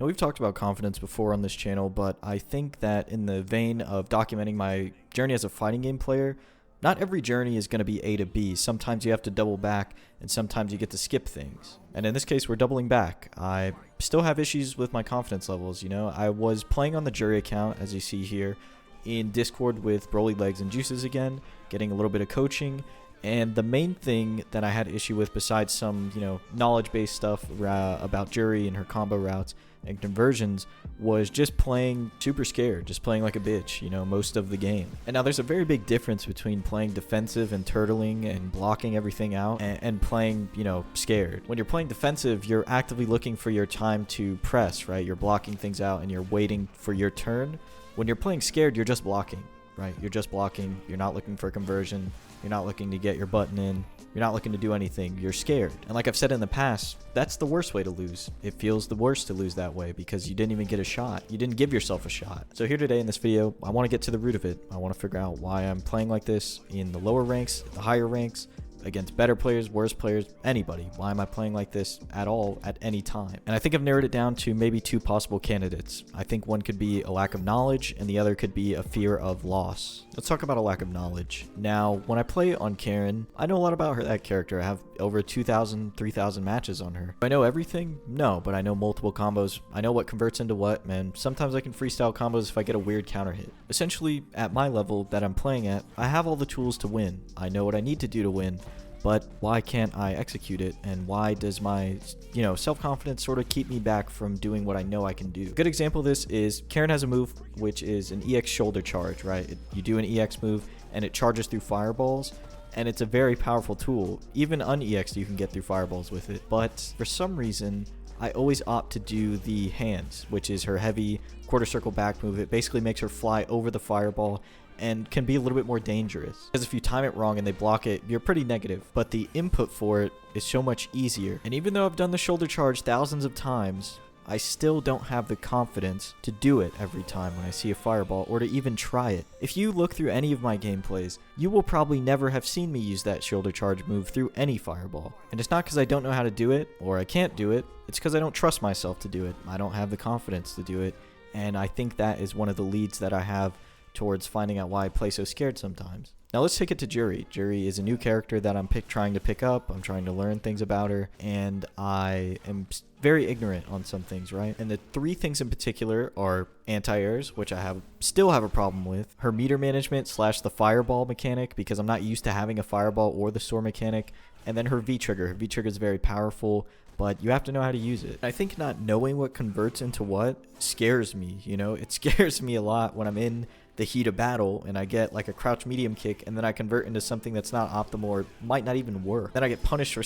Now, we've talked about confidence before on this channel, but I think that in the vein of documenting my journey as a fighting game player, not every journey is going to be A to B. Sometimes you have to double back, and sometimes you get to skip things. And in this case, we're doubling back. I still have issues with my confidence levels, you know. I was playing on the Jury account, as you see here, in Discord with Broly Legs and Juices again, getting a little bit of coaching. And the main thing that I had issue with, besides some, knowledge-based stuff about Jury and her combo routes and conversions, was just playing super scared, just playing like a bitch, most of the game. And now there's a very big difference between playing defensive and turtling and blocking everything out and playing, scared. When you're playing defensive, you're actively looking for your time to press, right? You're blocking things out and you're waiting for your turn. When you're playing scared, you're just blocking, right? You're just blocking. You're not looking for conversion. You're not looking to get your button in. You're not looking to do anything. You're scared. And like I've said in the past, that's the worst way to lose. It feels the worst to lose that way because you didn't even get a shot. You didn't give yourself a shot. So here today in this video, I want to get to the root of it. I want to figure out why I'm playing like this in the lower ranks, the higher ranks, against better players, worse players, anybody. Why am I playing like this at all at any time? And I think I've narrowed it down to maybe two possible candidates. I think one could be a lack of knowledge and the other could be a fear of loss. Let's talk about a lack of knowledge. Now, when I play on Karin, I know a lot about that character. I have over 2,000, 3,000 matches on her. Do I know everything? No, but I know multiple combos. I know what converts into what, man. Sometimes I can freestyle combos if I get a weird counter hit. Essentially, at my level that I'm playing at, I have all the tools to win. I know what I need to do to win. But why can't I execute it? And why does my, self-confidence sort of keep me back from doing what I know I can do? A good example of this is Karin has a move which is an EX shoulder charge, right? You do an EX move and it charges through fireballs. And it's a very powerful tool. Even un-EX you can get through fireballs with it. But for some reason, I always opt to do the hands, which is her heavy quarter circle back move. It basically makes her fly over the fireball and can be a little bit more dangerous. Because if you time it wrong and they block it, you're pretty negative. But the input for it is so much easier. And even though I've done the shoulder charge thousands of times, I still don't have the confidence to do it every time when I see a fireball or to even try it. If you look through any of my gameplays, you will probably never have seen me use that shoulder charge move through any fireball. And it's not because I don't know how to do it or I can't do it. It's because I don't trust myself to do it. I don't have the confidence to do it. And I think that is one of the leads that I have towards finding out why I play so scared sometimes. Now let's take it to Jury. Jury is a new character that I'm trying to pick up. I'm trying to learn things about her, and I am very ignorant on some things, right? And the three things in particular are anti-airs, which I still have a problem with, her meter management / the fireball mechanic, because I'm not used to having a fireball or the soar mechanic, and then her V-trigger. Her V-trigger is very powerful, but you have to know how to use it. I think not knowing what converts into what scares me, It scares me a lot when I'm in the heat of battle and I get like a crouch medium kick and then I convert into something that's not optimal or might not even work. Then I get punished for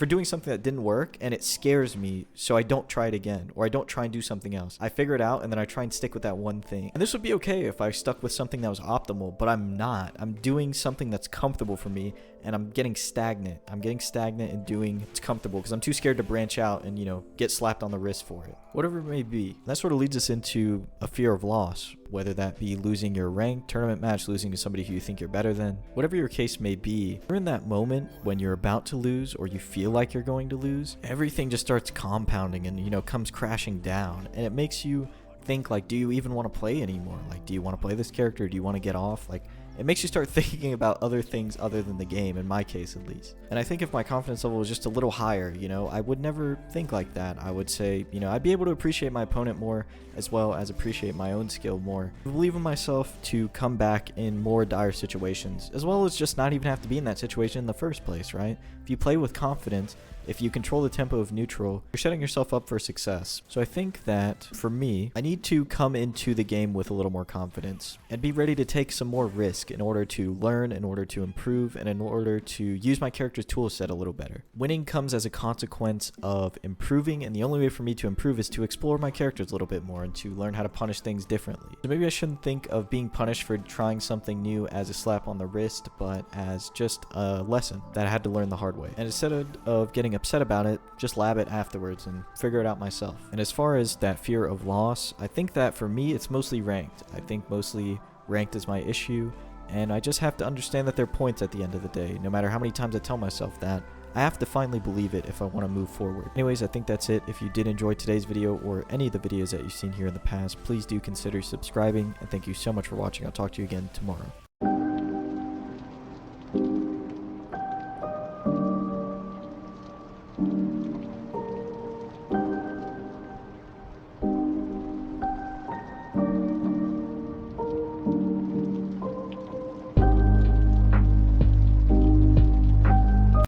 doing something that didn't work, and it scares me, so I don't try it again, or I don't try and do something else. I figure it out and then I try and stick with that one thing. And this would be okay if I stuck with something that was optimal, but I'm not. I'm doing something that's comfortable for me and I'm getting stagnant. I'm getting stagnant in doing it's comfortable because I'm too scared to branch out and, get slapped on the wrist for it. Whatever it may be. And that sort of leads us into a fear of loss, whether that be losing your ranked tournament match, losing to somebody who you think you're better than. Whatever your case may be, you're in that moment when you're about to lose or you feel like you're going to lose, everything just starts compounding and, comes crashing down. And it makes you think, like, do you even want to play anymore? Like, do you want to play this character? Do you want to get off? Like, it makes you start thinking about other things other than the game, in my case at least. And I think if my confidence level was just a little higher, I would never think like that. I would say, I'd be able to appreciate my opponent more as well as appreciate my own skill more. I believe in myself to come back in more dire situations, as well as just not even have to be in that situation in the first place, right? If you play with confidence, if you control the tempo of neutral, you're setting yourself up for success. So I think that, for me, I need to come into the game with a little more confidence and be ready to take some more risk in order to learn, in order to improve, and in order to use my character's toolset a little better. Winning comes as a consequence of improving, and the only way for me to improve is to explore my characters a little bit more and to learn how to punish things differently. So maybe I shouldn't think of being punished for trying something new as a slap on the wrist, but as just a lesson that I had to learn the hard way. And instead of getting upset about it, just lab it afterwards and figure it out myself. And as far as that fear of loss, I think that for me it's mostly ranked. I think mostly ranked is my issue, and I just have to understand that there are points at the end of the day. No matter how many times I tell myself that, I have to finally believe it if I want to move forward. Anyways, I think that's it. If you did enjoy today's video or any of the videos that you've seen here in the past, please do consider subscribing, and thank you so much for watching. I'll talk to you again tomorrow.